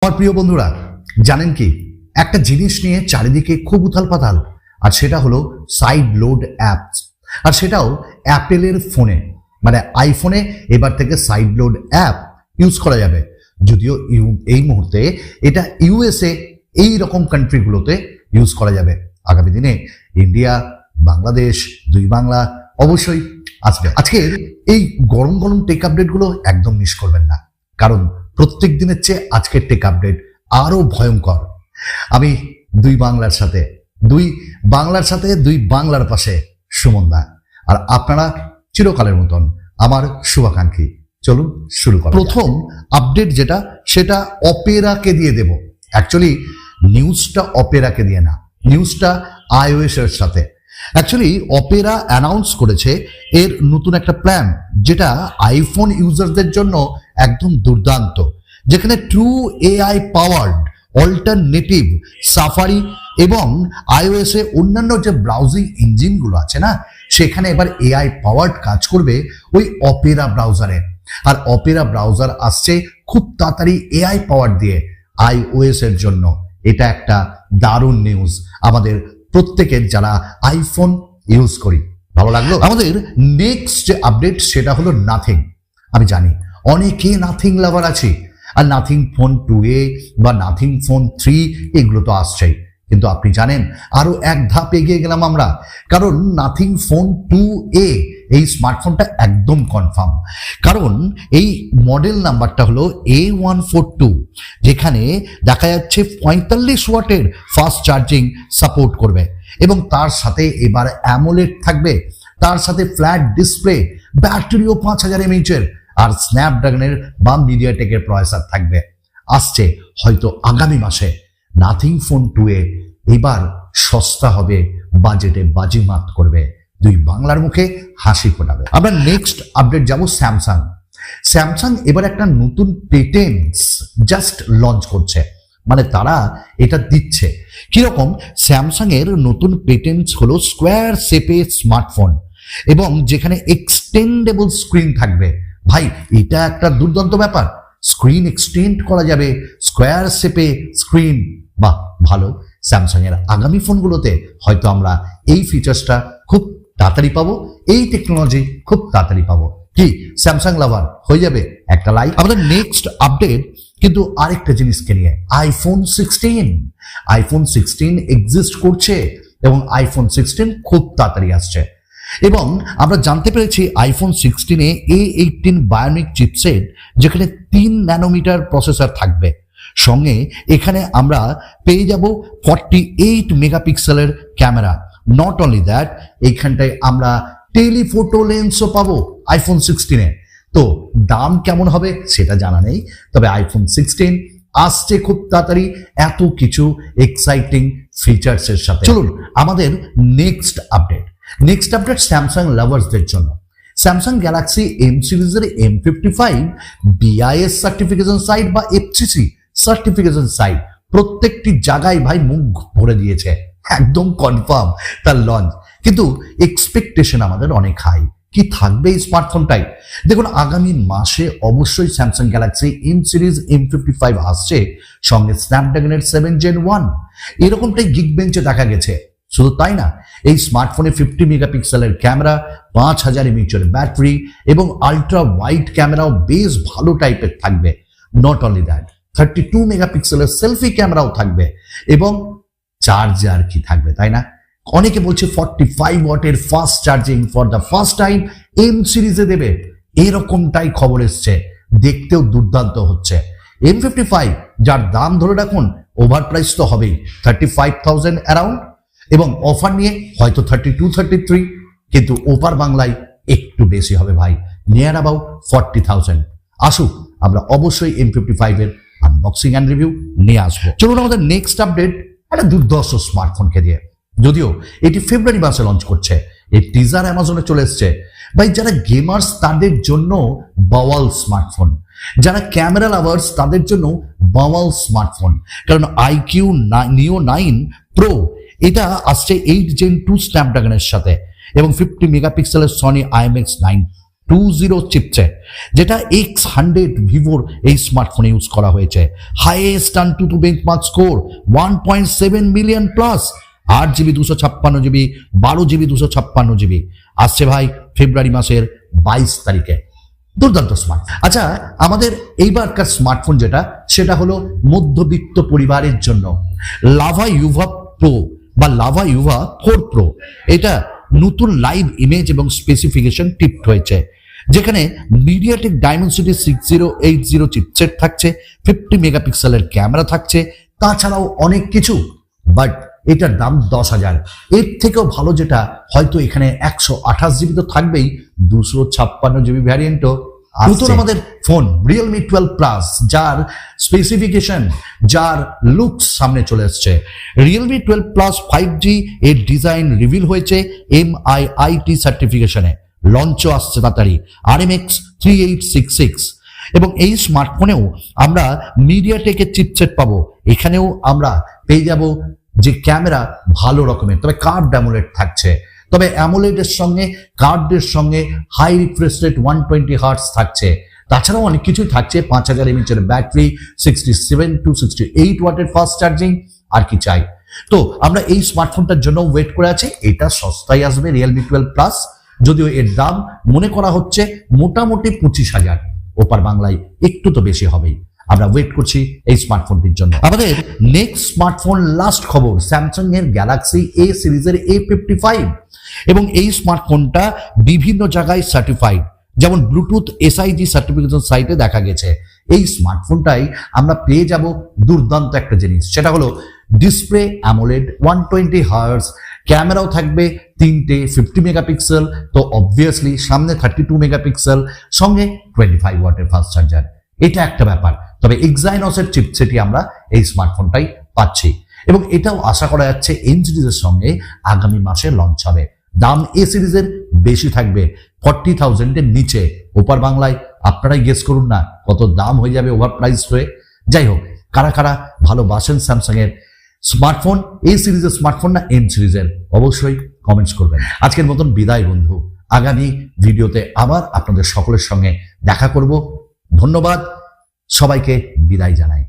আমার প্রিয় বন্ধুরা, জানেন কি একটা জিনিস নিয়ে চারিদিকে খুব উথাল পাতাল, আর সেটা হলো সাইড লোড অ্যাপস। আর সেটাও অ্যাপেলের ফোনে, মানে আইফোনে এবার থেকে সাইড লোড অ্যাপ ইউজ করা যাবে। যদিও এই মুহূর্তে এটা ইউএসএ এই রকম কান্ট্রিগুলোতে ইউজ করা যাবে। আগামী দিনে ইন্ডিয়া, বাংলাদেশ, দুই বাংলা অবশ্যই আসবে। আজকের এই গরম গরম টেক আপডেটগুলো একদম মিস করবেন না, কারণ প্রত্যেক দিনের চেয়ে আজকের টেক আপডেট আরো ভয়ঙ্কর। আমি দুই বাংলার সাথে দুই বাংলার পাশে সুমন দা, আর আপনারা চিরকালের মতন আমার শুভাকাঙ্ক্ষী। চলুন শুরু করা। প্রথম আপডেট যেটা, সেটা অপেরাকে দিয়ে দেব। অ্যাকচুয়ালি নিউজটা অপেরাকে দিয়ে না, নিউজটা iOS এর সাথে। অ্যাকচুয়ালি অপেরা অ্যানাউন্স করেছে এর নতুন একটা প্ল্যান, যেটা আইফোন ইউজারদের জন্য একদম দুর্দান্ত, যেখানে true AI powered alternative safari এবং iOS এ অন্যান্য যে ব্রাউজিং ইঞ্জিনগুলো আছে না, সেখানে এবার এআই পাওয়ার্ড কাজ করবে ওই অপেরা ব্রাউজারে। আর অপেরা ব্রাউজার আসছে খুব তাড়াতাড়ি এআই পাওয়ার দিয়ে iOS এর জন্য। এটা একটা দারুণ নিউজ আমাদের প্রত্যেকের, যারা আইফোন ইউজ করি। ভালো লাগলো। আমাদের নেক্সট যে আপডেট সেটা হলো নাথিং। আমি জানি অনেকে নাথিং লাভার আছে, আর নাথিং ফোন 2A বা নাথিং ফোন 3 এগুলো তো আসছেই, কিন্তু আপনি জানেন আরো এক ধাপ এগিয়ে গেলাম আমরা, কারণ নাথিং ফোন 2A এই স্মার্টফোনটা একদম কনফার্ম। কারণ এই মডেল নাম্বারটা হলো A142, যেখানে দেখা যাচ্ছে 45 ওয়াটের ফাস্ট চার্জিং সাপোর্ট করবে, এবং তার সাথে এবার অ্যামোলেড থাকবে, তার সাথে ফ্ল্যাট ডিসপ্লে, ব্যাটারিও 5000 mAh এর, আর স্ন্যাপড্রাগনের বা মিডিয়াটেকের প্রসেসর থাকবে। আসছে হয়তো আগামী মাসে নাথিং ফোন 2A এবার সস্তা হবে, বাজেটে বাজিমাত করবে, দুই বাংলার মুখে হাসি ফোটাবে। আমরা নেক্সট আপডেট যাব স্যামসাং এবার একটা নতুন পেটেন্টস জাস্ট লঞ্চ করছে, মানে তারা এটা দিচ্ছে কিরকম। স্যামসাং এর নতুন পেটেন্টস হলো স্কোয়ার শেপে স্মার্টফোন, এবং যেখানে এক্সটেন্ডেবল স্ক্রিন থাকবে। ভাই, এটা একটা দুর্দান্ত ব্যাপার, স্ক্রিন এক্সটেন্ড করা যাবে, স্কোয়ার শেপে স্ক্রিন। বাহ, ভালো। স্যামসাং এর আগামী ফোনগুলোতে হয়তো আমরা এই ফিচার্সটা খুব তাড়াতাড়ি পাবো, এই টেকনোলজি খুব তাড়াতাড়ি পাবো। কি স্যামসাং লাভার হয়ে যাবে একটা লাইক। আমাদের নেক্সট আপডেট কিন্তু আরেকটা জিনিসকে নিয়ে, আইফোন 16 এক্সিস্ট করছে, এবং আইফোন 16 খুব তাড়াতাড়ি আসছে। এবং আমরা জানতে পেরেছি আইফোন 16-এ A18 বায়োনিক চিপসেট, যেখানে 3 ন্যানোমিটার প্রসেসর থাকবে। সঙ্গে এখানে আমরা পেয়ে যাব 48 মেগাপিক্সেলের ক্যামেরা। নট অনলি দ্যাট, এইখানটায় আমরা টেলিফোটো লেন্সও পাবো আইফোন 16-এ। তো দাম কেমন হবে সেটা জানা নেই, তবে আইফোন 16 আসছে খুব তাড়াতাড়ি এত কিছু এক্সাইটিং ফিচার্সের সাথে। চলুন আমাদের নেক্সট আপডেট স্যামসাং লাভার্সদের জন্য। স্যামসাং গ্যালাক্সি এম সিরিজের M55 BIS সার্টিফিকেশন সাইট বা FCC সার্টিফিকেশন সাইট প্রত্যেকটি জায়গায় ভাই মুখ ভরে দিয়েছে, একদম কনফার্ম তার লঞ্চ। কিন্তু এক্সপেকটেশন আমাদের অনেক হাই। কি থাকবে এই স্মার্টফোনটাই? দেখুন, আগামী মাসে অবশ্যই Samsung Galaxy M series M55 আসছে, সঙ্গে স্ন্যাপড্রাগনের 7 Gen 1 এরকমটাই গিগ বেঞ্চে দেখা গেছে। শুধু তাই না, এই স্মার্টফোনে 50 মেগাপিক্সেলের ক্যামেরা, 5000 mAh এর ব্যাটারি, এবং আলট্রা ওয়াইড ক্যামেরাও বেশ ভালো টাইপের থাকবে। নট অনলি দ্যাট, 32 মেগাপিক্সেলের সেলফি ক্যামেরাও থাকবে, এবং চার্জার কি থাকবে, তাই না? অনেকে বলছে 45 ওয়াটের fast charging for the first time M সিরিজে দেবে, এরকমটাই খবর এসছে। দেখতেও দুর্দান্ত হচ্ছে। M55 যার দাম ধরে রাখুন, ওভার প্রাইস তো হবেই, 35,000 অ্যারাউন্ড, এবং অফার নিয়ে হয়তো 32-33, কিন্তু ওপার বাংলায় একটু বেশি হবে ভাই, নিয়ার অ্যাবাউট 40,000। আসুক, আমরা অবশ্যই M55 এর আনবক্সিং অ্যান্ড রিভিউ নিয়ে আসবো। চলুন আমাদের নেক্সট আপডেট একটা দুর্ধর্ষ স্মার্টফোনকে দিয়ে, যদিও এটি ফেব্রুয়ারি মাসে লঞ্চ করছে। এই টিজার অ্যামাজনে চলে এসছে। ভাই, যারা গেমার্স তাদের জন্য বাওয়াল স্মার্টফোন, যারা ক্যামেরা লাভার্স তাদের জন্য বাওয়াল স্মার্টফোন, কারণ iQOO Neo 9 Pro এটা আসছে 8 Gen 2 স্ন্যাপড্রাগনের সাথে, এবং 50 মেগাপিক্সেলের সনি IMX9 চিপসেট, যেটা X100 ভিভোর এই স্মার্টফোনে ইউজ করা হয়েছে। Highest AnTuTu benchmark score 1.7 million plus, 8GB 256GB, 12GB 256GB। আসছে ভাই ফেব্রুয়ারি মাসের 22 তারিখে। দুর্দান্ত স্মার্ট। আচ্ছা, আমাদের এইবারকার স্মার্টফোন যেটা, সেটা হলো মধ্যবিত্ত পরিবারের জন্য লাভা ইউভা প্রো বা লাভা ইউভা 4 প্রো। এটা নতুন লাইভ ইমেজ এবং স্পেসিফিকেশন টিপড হয়েছে, যেখানে মিডিয়াটেক ডায়মেনসিটি 6080 চিপসেট থাকছে, 50 মেগাপিক্সেলের ক্যামেরা থাকছে, তাছাড়াও অনেক কিছু। বাট এটার দাম 10,000। এর থেকেও ভালো যেটা, হয়তো এখানে 128GB তো থাকবেই, 256GB ভ্যারিয়েন্টও নতুন আমাদের ফোন Realme 12 Plus, যার স্পেসিফিকেশন, যার লুকস সামনে চলে এসছে। Realme 12 Plus 5G এর ডিজাইন রিভিল হয়েছে MIIT সার্টিফিকেশনে, লঞ্চও আসছে তাড়াতাড়ি RMX 3866। এবং এই স্মার্টফোনেও আমরা মিডিয়াটেকের চিপসেট পাবো। এখানেও আমরা পেয়ে যাব যে ক্যামেরা ভালো রকমের, তবে কার্ভড অ্যামোলেড থাকছে। তবে অ্যামোলেডের সঙ্গে কার্ভডের সঙ্গে হাই রিফ্রেশ রেট 120 হার্টজ থাকছে। তাছাড়াও অনেক কিছুই থাকছে, 5000 mAh ব্যাটারি, 67 to 68 ওয়াটের ফাস্ট চার্জিং। আর কি চাই? তো আমরা এই স্মার্টফোনটার জন্য ওয়েট করে আছি। এটা সস্তায় আসবে Realme 12 Plus, যদিও এর দাম মনে করা হচ্ছে মোটামুটি 25,000। ওপার বাংলায় একটু তো বেশি হবেই। আমরা ওয়েট করছি এই স্মার্টফোনটির জন্য। আমাদের নেক্সট স্মার্টফোন, লাস্ট খবর, স্যামসাং এর গ্যালাক্সি A সিরিজের A55। এবং এই স্মার্টফোনটা বিভিন্ন জায়গায় সার্টিফাইড, যেমন ব্লুটুথ SIG সার্টিফিকেশন সাইটে দেখা গেছে। এই স্মার্টফোনটাই আমরা পেয়ে যাব দুর্দান্ত একটা জিনিস, সেটা হলো ডিসপ্লে অ্যামোলেড 120 হার্টজ, ক্যামেরাও থাকবে 3টে 50 মেগাপিক্সেল, তো অবভিয়াসলি সামনে 32 মেগাপিক্সেল, সঙ্গে 25 ওয়াটের ফাস্ট চার্জার। এটা একটা ব্যাপার। তবে এক্সাইনসের চিপসেটই আমরা এই স্মার্টফোনটাই পাচ্ছি, এবং এটাও আশা করা যাচ্ছে এন সিরিজের সঙ্গে আগামী মাসে লঞ্চ হবে। দাম এ সিরিজের বেশি থাকবে, 40,000 এর নিচে। ওপার বাংলায় আপনারাই গেস করুন না কত দাম হয়ে যাবে ওভার প্রাইস হয়ে। যাই হোক, কারা কারা ভালোবাসেন স্যামসাং এর স্মার্টফোন, এ সিরিজের স্মার্টফোন না এম সিরিজের, অবশ্যই কমেন্টস করবেন। আজকের মতন বিদায় বন্ধু, আগামী ভিডিওতে আবার আপনাদের সকলের সঙ্গে দেখা করব। ধন্যবাদ, সবাইকে বিদায় জানাই।